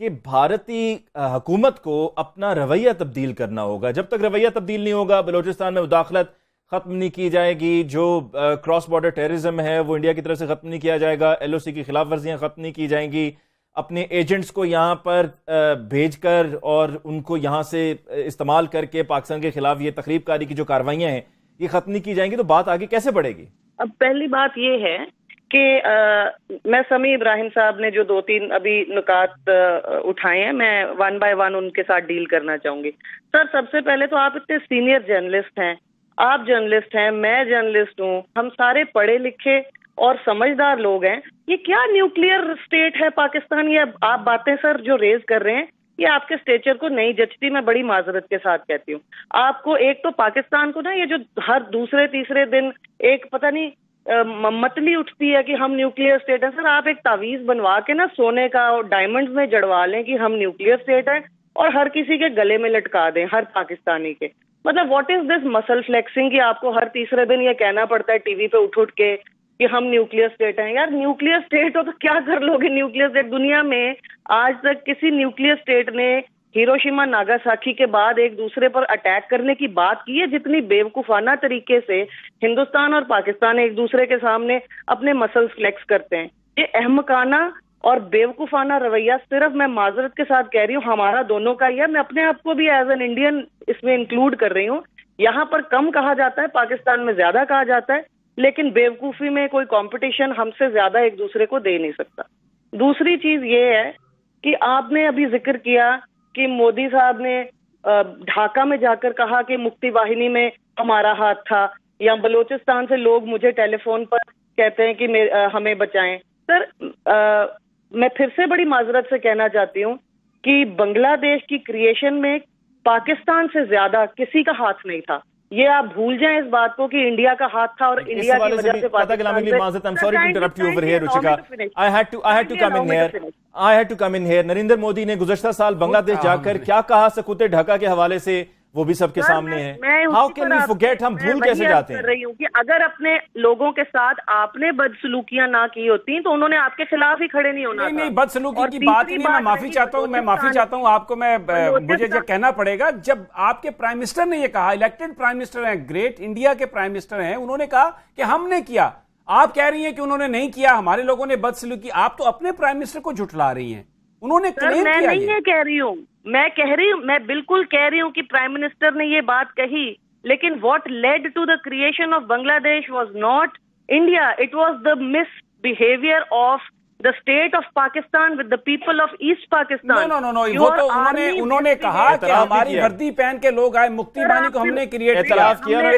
कि भारतीय हुकूमत को अपना रवैया तब्दील करना होगा। जब तक रवैया तब्दील नहीं होगा, बलूचिस्तान में मुदाखलत खत्म नहीं की जाएगी, जो क्रॉस बॉर्डर टेररिज्म है वो इंडिया की तरफ से खत्म नहीं किया जाएगा, LOC की खिलाफ वर्जियां खत्म नहीं की जाएंगी, अपने एजेंट्स को यहाँ पर भेजकर और उनको यहाँ से इस्तेमाल करके पाकिस्तान के खिलाफ ये तखरीबकारी की जो कार्रवाइयाँ हैं ये खत्म नहीं की जाएंगी, तो बात आगे कैसे बढ़ेगी? अब पहली बात ये है कि मैं समी इब्राहिम साहब ने जो 2-3 अभी नुकात उठाए हैं, मैं वन बाय वन उनके साथ डील करना चाहूंगी। सर, सबसे पहले तो आप इतने सीनियर जर्नलिस्ट हैं, आप जर्नलिस्ट हैं, मैं जर्नलिस्ट हूँ, हम सारे पढ़े लिखे और समझदार लोग हैं। ये क्या न्यूक्लियर स्टेट है पाकिस्तान? ये आप बातें सर जो रेज कर रहे हैं ये आपके स्टेचर को नहीं जचती, मैं बड़ी माजरत के साथ कहती हूँ। आपको एक तो पाकिस्तान को ना ये जो हर दूसरे तीसरे दिन एक पता नहीं मतली उठती है कि हम न्यूक्लियर स्टेट है। सर, आप एक तावीज बनवा के ना सोने का और डायमंड्स में जड़वा लें कि हम न्यूक्लियर स्टेट है और हर किसी के गले में लटका दें, हर पाकिस्तानी के। मतलब what is this muscle flexing कि आपको हर तीसरे दिन ये कहना पड़ता है टीवी पे उठ के कि हम न्यूक्लियर स्टेट हैं। यार, न्यूक्लियर स्टेट हो तो क्या कर लोगे? न्यूक्लियर स्टेट दुनिया में आज तक किसी न्यूक्लियर स्टेट ने हिरोशिमा नागासाकी के बाद एक दूसरे पर अटैक करने की बात की है? जितनी बेवकूफाना तरीके से हिंदुस्तान और पाकिस्तान एक दूसरे के सामने अपने मसल्स फ्लेक्स करते हैं, ये अहमकाना और बेवकूफाना रवैया सिर्फ, मैं माजरत के साथ कह रही हूँ, हमारा दोनों का ही है। मैं अपने आप को भी एज एन इंडियन इसमें इंक्लूड कर रही हूँ। यहाँ पर कम कहा जाता है, पाकिस्तान में ज्यादा कहा जाता है, लेकिन बेवकूफी में कोई कंपटीशन हमसे ज्यादा एक दूसरे को दे नहीं सकता। दूसरी चीज ये है कि आपने अभी जिक्र किया कि मोदी साहब ने ढाका में जाकर कहा कि मुक्ति वाहिनी में हमारा हाथ था, या बलूचिस्तान से लोग मुझे टेलीफोन पर कहते हैं कि हमें बचाएं। सर, मैं फिर से बड़ी माजरत से कहना चाहती हूँ कि बांग्लादेश की क्रिएशन में पाकिस्तान से ज्यादा किसी का हाथ नहीं था। ये आप भूल जाएं इस बात को कि इंडिया का हाथ था और इंडिया की वजह से पाकिस्तान से। I'm sorry to interrupt you over here, Ruchika. I had to come in here. I had to come in here. Narendra Modi ने गुज़श्ता साल बांग्लादेश जाकर क्या कहा सकूते ढाका के हवाले से, वो भी सबके सामने है। How can we forget? हम भूल कैसे जाते हैं? कर रही हूँ कि अगर अपने लोगों के साथ आपने बदसलूकियां ना की होती तो उन्होंने आपके खिलाफ ही खड़े नहीं होना। नहीं, बदसलूकी की बात ही नहीं। मैं माफी चाहता हूँ आपको, मुझे ये कहना पड़ेगा, जब आपके प्राइम मिनिस्टर ने ये कहा, इलेक्टेड प्राइम मिनिस्टर हैं, ग्रेट इंडिया के प्राइम मिनिस्टर हैं, उन्होंने कहा कि हमने किया। आप कह रही हैं कि उन्होंने नहीं किया, हमारे लोगों ने बदसलूकी। आप तो अपने प्राइम मिनिस्टर को झुठला रही हैं। उन्होंने क्लेम किया। मैं नहीं ये कह रही हूँ, मैं बिल्कुल कह रही हूँ कि प्राइम मिनिस्टर ने ये बात कही, लेकिन what led to the creation of Bangladesh was not India, it was the misbehaviour of the state of Pakistan with the people of east Pakistan. No, वो तो उन्होंने कहा कि हमारी वर्दी पहन के लोग आए, मुक्ति बानी को हमने क्रिएट किया,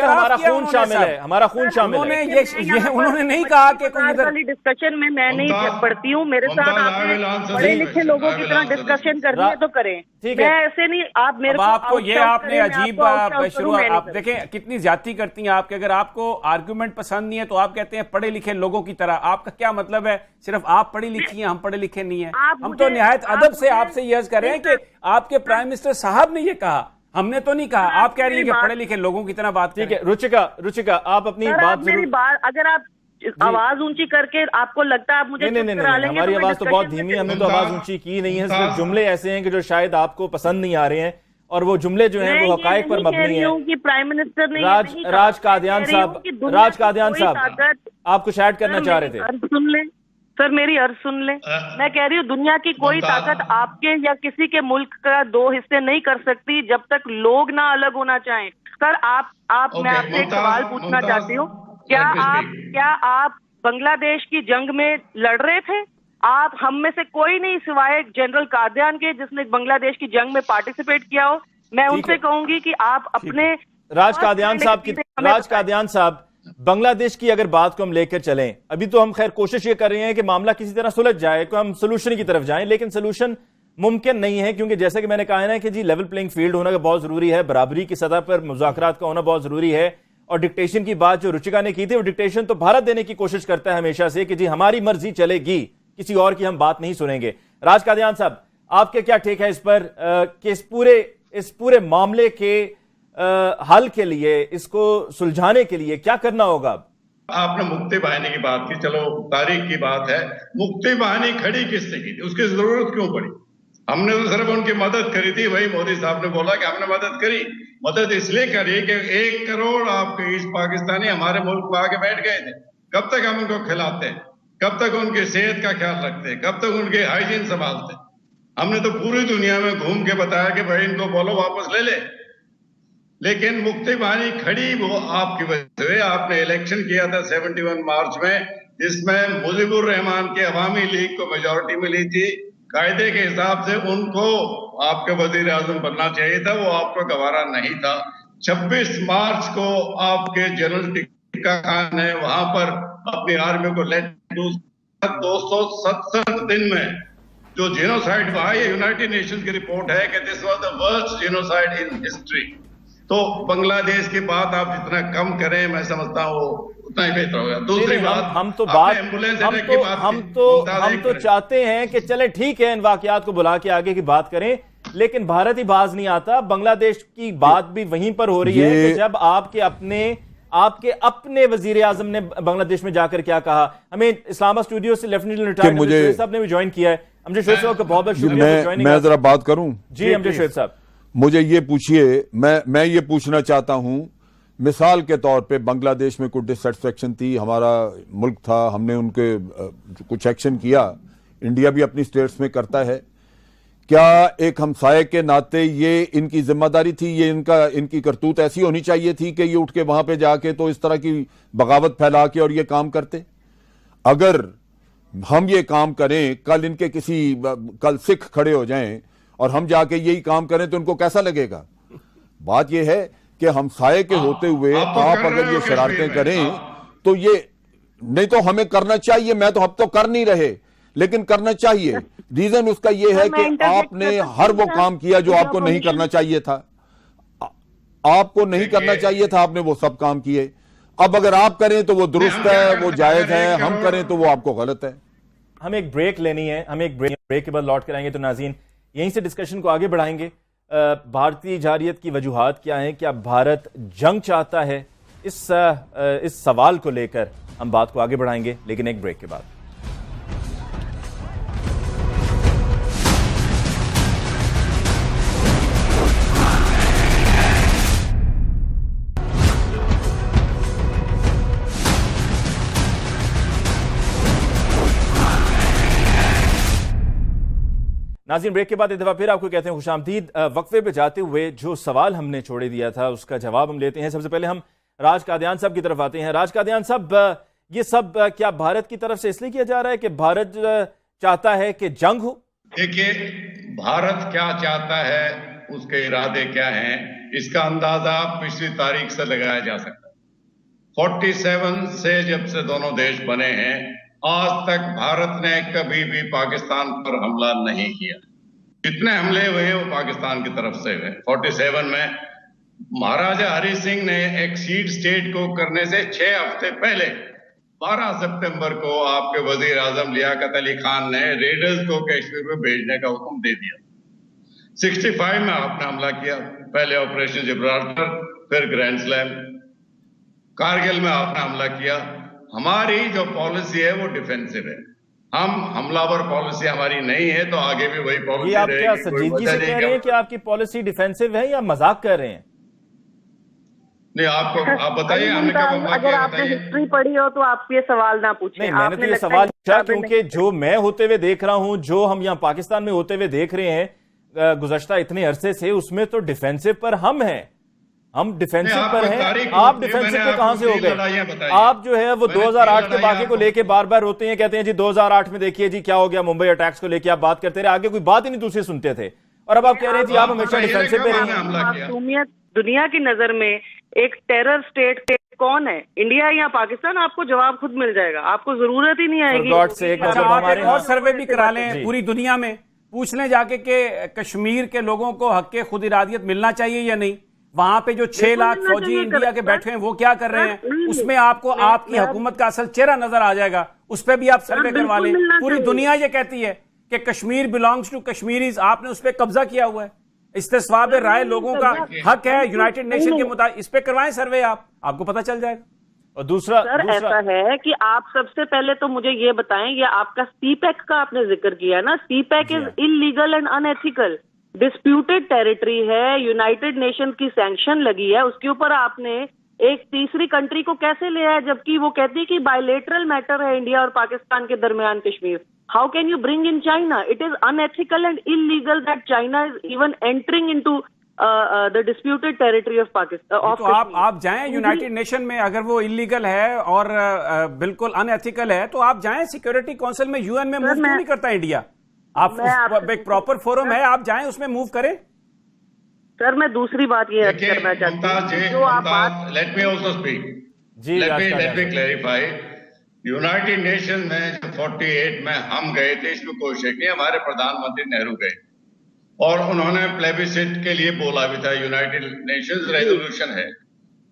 हमारा खून शामिल है, हमारा खून शामिल है। उन्होंने नहीं कहा कि कोई इधर डिस्कशन में मैं नहीं पढ़ती हूँ। मेरे साथ आपने पढ़े लिखे लोगों की तरह डिस्कशन करनी है तो करें, मैं ऐसे नहीं। आप मेरे को आपको ये आपने अजीब शुरुआत, आप देखें कितनी ज्यादती करती हैं आपके। अगर आपको आर्गुमेंट पसंद नहीं है तो आप कहते हैं पढ़े लिखे लोगों की तरह। आपका क्या मतलब है? सिर्फ आप पढ़ी लिखी हैं, हम पढ़े लिखे नहीं है। हम तो निहायत अदब से आपसे यह कर रहे हैं कि आपके प्राइम मिनिस्टर साहब ने ये कहा, हमने तो नहीं कहा। आप कह रही हैं कि पढ़े लिखे लोगों की तरह बात। ठीक है रुचिका, आप अपनी बात अगर आप आवाज ऊंची करके आपको लगता है आप मुझे नहीं, हमारी आवाज तो बहुत धीमी है, हमने तो आवाज ऊंची की नहीं है। सिर्फ जुमले ऐसे हैं कि जो शायद आपको पसंद नहीं आ रहे हैं, और वो जुमले जो हैं वो हकायक पर मबनी हैं। कि प्राइम मिनिस्टर ने राज कादियान साहब आप कुछ ऐड करना चाह रहे थे? सुन लें सर, मेरी अर्ज सुन लें। मैं कह रही हूँ दुनिया की कोई ताकत आपके या किसी के मुल्क का दो हिस्से नहीं कर सकती जब तक लोग ना अलग होना चाहें। सर, मैं आपसे एक सवाल पूछना चाहती हूँ, क्या आप बांग्लादेश की जंग में लड़ रहे थे? आप हम में से कोई नहीं सिवाय जनरल कादियान के जिसने बांग्लादेश की जंग में पार्टिसिपेट किया हो। मैं उनसे कहूंगी कि आप अपने राज कादियान साहब बांग्लादेश की अगर बात को हम लेकर चलें, अभी तो हम खैर कोशिश ये कर रहे हैं कि मामला किसी तरह सुलझ जाए, कि हम सोल्यूशन की तरफ जाएं, लेकिन सोल्यूशन मुमकिन नहीं है, क्योंकि जैसे कि मैंने कहा है ना कि जी लेवल प्लेइंग फील्ड होना बहुत जरूरी है, बराबरी की सतह पर मुज़ाकरात का होना बहुत जरूरी है। और डिक्टेशन की बात जो रुचिका ने की थी, वो डिक्टेशन तो भारत देने की कोशिश करता है हमेशा से कि जी हमारी मर्जी चलेगी, किसी और की हम बात नहीं सुनेंगे। राज कादियान साहब, आपके क्या टेक है इस पर कि इस पूरे मामले के हल के लिए, इसको सुलझाने के लिए क्या करना होगा? आपने मुक्ति वाहिनी की बात की, चलो तारीख की बात है, मुक्ति वाहिनी खड़ी किसने की थी, उसकी जरूरत क्यों पड़ी? हमने तो सिर्फ उनकी मदद करी थी। वही मोदी साहब ने बोला कि हमने मदद करी। मदद इसलिए करी कि 1 करोड़ आपके ईस्ट पाकिस्तानी हमारे मुल्क में आके बैठ गए थे। कब तक हम उनको खिलाते, कब तक उनकी सेहत का ख्याल रखते, कब तक उनके हाइजीन संभालते। हमने तो पूरी दुनिया में घूम के बताया कि भाई इनको बोलो वापस ले ले, लेकिन मुक्ति बाहिनी खड़ी वो आपकी वजह से। आपने इलेक्शन किया था 71 मार्च में, जिसमें मुजीबुर रहमान के अवामी लीग को मेजोरिटी मिली थी। कायदे के हिसाब से उनको आपके वजीर आजम बनना चाहिए था, वो आपको गवारा नहीं था। 26 मार्च को आपके जनरल टिक्का खान ने वहां पर अपनी आर्मी को लेट 270 दिन में जो जेनोसाइड हुआ, ये यूनाइटेड नेशंस की रिपोर्ट है कि this was the worst genocide in history. तो बांग्लादेश की बात आप जितना कम करें, मैं समझता हूँ उतना ही बेहतर होगा। दूसरी बात, हम तो चाहते हैं कि चले ठीक है, इन वाकयात को बुला के आगे की बात करें, लेकिन भारत ही बाज नहीं आता। बांग्लादेश की बात भी वहीं पर हो रही है कि जब आपके अपने वजीर आजम ने बांग्लादेश में जाकर क्या कहा। हमें इस्लामाबाद स्टूडियो से लेफ्टिनेंट रिटायर्ड अमजद साहब ने भी ज्वाइन किया है। अमजद शोएब साहब का बहुत बहुत शुक्रिया। मैं जरा बात करूं जी अमजद शोएब साहब, मुझे ये पूछिए, मैं ये पूछना चाहता हूं, मिसाल के तौर पे बांग्लादेश में कुछ डिससेटिस्फेक्शन थी, हमारा मुल्क था, हमने उनके कुछ एक्शन किया, इंडिया भी अपनी स्टेट्स में करता है। क्या एक हमसाये के नाते ये इनकी जिम्मेदारी थी, ये इनकी करतूत ऐसी होनी चाहिए थी कि ये उठ के वहां पे जाके तो इस तरह की बगावत फैला के और ये काम करते? अगर हम ये काम करें, कल सिख खड़े हो जाएं और हम जाके यही काम करें तो उनको कैसा लगेगा? बात यह है कि हमसाये के होते हुए आप अगर ये शरारतें करें तो ये नहीं, तो हमें करना चाहिए। मैं तो अब तो कर नहीं रहे, लेकिन करना चाहिए। रीजन उसका यह है कि आपने हर वो काम किया जो आपको नहीं करना चाहिए था। आपको नहीं करना चाहिए था, आपने वो सब काम किए। अब अगर आप करें तो वो दुरुस्त है, वो जायज है, हम करें तो वो आपको गलत है। हमें एक ब्रेक लेनी है, हम एक ब्रेक के बाद लौट कर आएंगे तो नाज़रीन यहीं से डिस्कशन को आगे बढ़ाएंगे। भारतीय जारियत की वजूहात क्या हैं, क्या भारत जंग चाहता है, इस सवाल को लेकर हम बात को आगे बढ़ाएंगे, लेकिन एक ब्रेक के बाद। नाज़रीन ब्रेक के बाद एक दफा फिर आपको कहते हैं खुशामदीद। वक्फे पे जाते हुए जो सवाल हमने छोड़े दिया था उसका जवाब हम लेते हैं। सबसे पहले हम राज कादियान साहब की तरफ आते हैं। राज कादियान साहब, ये सब क्या भारत की तरफ से इसलिए किया जा रहा है कि भारत चाहता है कि जंग हो? देखिए, भारत क्या चाहता है, उसके इरादे क्या हैं, इसका अंदाजा पिछली तारीख से लगाया जा सकता है। 47 से जब से दोनों देश बने हैं, आज तक भारत ने कभी भी पाकिस्तान पर हमला नहीं किया। जितने हमले हुए हैं वो पाकिस्तान की तरफ से हुए। 47 में महाराजा हरि सिंह ने एक्सीड स्टेट को करने से 6 हफ्ते पहले 12 सितंबर को आपके वजीर आजम लियाकत अली खान ने रेडर्स को कश्मीर में भेजने का हुक्म दे दिया। 65 में आपने हमला किया, पहले ऑपरेशन जिब्राल्टर, फिर ग्रैंड स्लैम। कारगिल में आपने हमला किया। हमारी जो पॉलिसी है वो डिफेंसिव है, हम हमलावर पॉलिसी हमारी नहीं है, तो आगे भी वही पॉलिसी आप क्या संजीदगी से कह रहे हैं कि आपकी पॉलिसी डिफेंसिव है या मजाक कर रहे हैं? नहीं, आप बताइए, हमें कब अगर आपने हिस्ट्री पढ़ी हो तो आप ये सवाल ना पूछें। नहीं, मैंने तो ये सवाल पूछा क्योंकि जो मैं होते हुए देख रहा हूं, जो हम यहाँ पाकिस्तान में होते हुए देख रहे हैं गुज़श्ता इतने अरसे से, उसमें तो डिफेंसिव पर हम हैं, हम डिफेंसिव पर हैं। आप डिफेंसिव पे कहां से हो गए? आप जो है वो 2008 के वाक़े को लेके बार बार रोते हैं, कहते हैं जी 2008 में देखिए जी क्या हो गया, मुंबई अटैक्स को लेके आप बात करते रहे, आगे कोई बात ही नहीं दूसरी सुनते थे, और अब आप कह रहे हैं जी आप हमेशा डिफेंसिव पे रहे हैं। दुनिया की नजर में एक टेरर स्टेट कौन है, इंडिया या पाकिस्तान? आपको जवाब खुद मिल जाएगा, आपको जरूरत ही नहीं आएगी। और सर्वे भी करा लें पूरी दुनिया में, पूछ लें जाके कि कश्मीर के लोगों को हक के खुद इरादियत मिलना चाहिए या नहीं। वहां पे जो 6 लाख फौजी इंडिया के बैठे हैं वो क्या कर रहे हैं, उसमें आपको आपकी हुकूमत का असल चेहरा नजर आ जाएगा। उस पर भी आप सर्वे करवा लें। पूरी दुनिया ये कहती है कि कश्मीर बिलोंग्स टू कश्मीरीज, आपने उस पर कब्जा किया हुआ है। इस्तेस्वाब राय लोगों का हक है यूनाइटेड नेशन के मुताबिक। इस पे करवाएं सर्वे, आपको पता चल जाएगा। और दूसरा सर ऐसा है कि आप सबसे पहले तो मुझे ये बताएं, ये आपका सीपैक का आपने जिक्र किया ना, CPEC is illegal and unethical, disputed territory है, यूनाइटेड नेशन की सैंक्शन लगी है, उसके ऊपर आपने एक तीसरी कंट्री को कैसे ले आया, जबकि वो कहती है कि बायलेटरल मैटर है इंडिया और पाकिस्तान के दरमियान Kashmir. How can you bring in China? It is unethical and illegal that China is even entering into the disputed territory of Pakistan. तो आप जाएं यूनाइटेड नेशन में, अगर वो इलीगल है और बिल्कुल अनएथिकल है तो आप जाएं सिक्योरिटी काउंसिल में, यूएन में मूव क्यों नहीं करता इंडिया? आप एक प्रॉपर फोरम है, आप जाएं उसमें मूव करें। सर मैं दूसरी बात ये करना चाहती हूँ, जो आप बात, let me also speak ji, let me clarify. United Nation में 48 में हम गए थे, इसमें कोई शक नहीं, हमारे प्रधानमंत्री नेहरू गए और उन्होंने प्लेबिसिट के लिए बोला भी था, यूनाइटेड नेशंस रेजोल्यूशन है,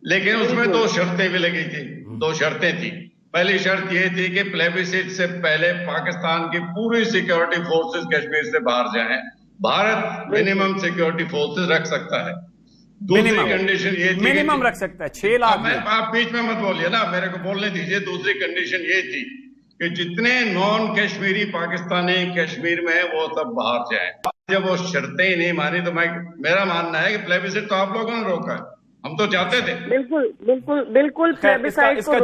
लेकिन उसमें दो शर्तें भी लगी थी, दो शर्तें थी। पहली शर्त ये थी कि प्लेबिसिट से पहले पाकिस्तान की पूरी सिक्योरिटी फोर्सेस कश्मीर से बाहर जाएं, भारत मिनिमम सिक्योरिटी फोर्सेस रख सकता है। दूसरी कंडीशन ये थी, मिनिमम रख सकता है 6 लाख। आप बीच में मत बोलिए ना, मेरे को बोलने दीजिए। दूसरी कंडीशन ये थी कि जितने नॉन कश्मीरी पाकिस्तानी कश्मीर में वो सब बाहर जाएं। जब वो शर्तें ही नहीं मानी तो मेरा मानना है कि प्लेबिसाइट तो आप लोगों ने रोका है, हम तो चाहते थे। बिल्कुल बिल्कुल बिल्कुल प्लेबिसाइट को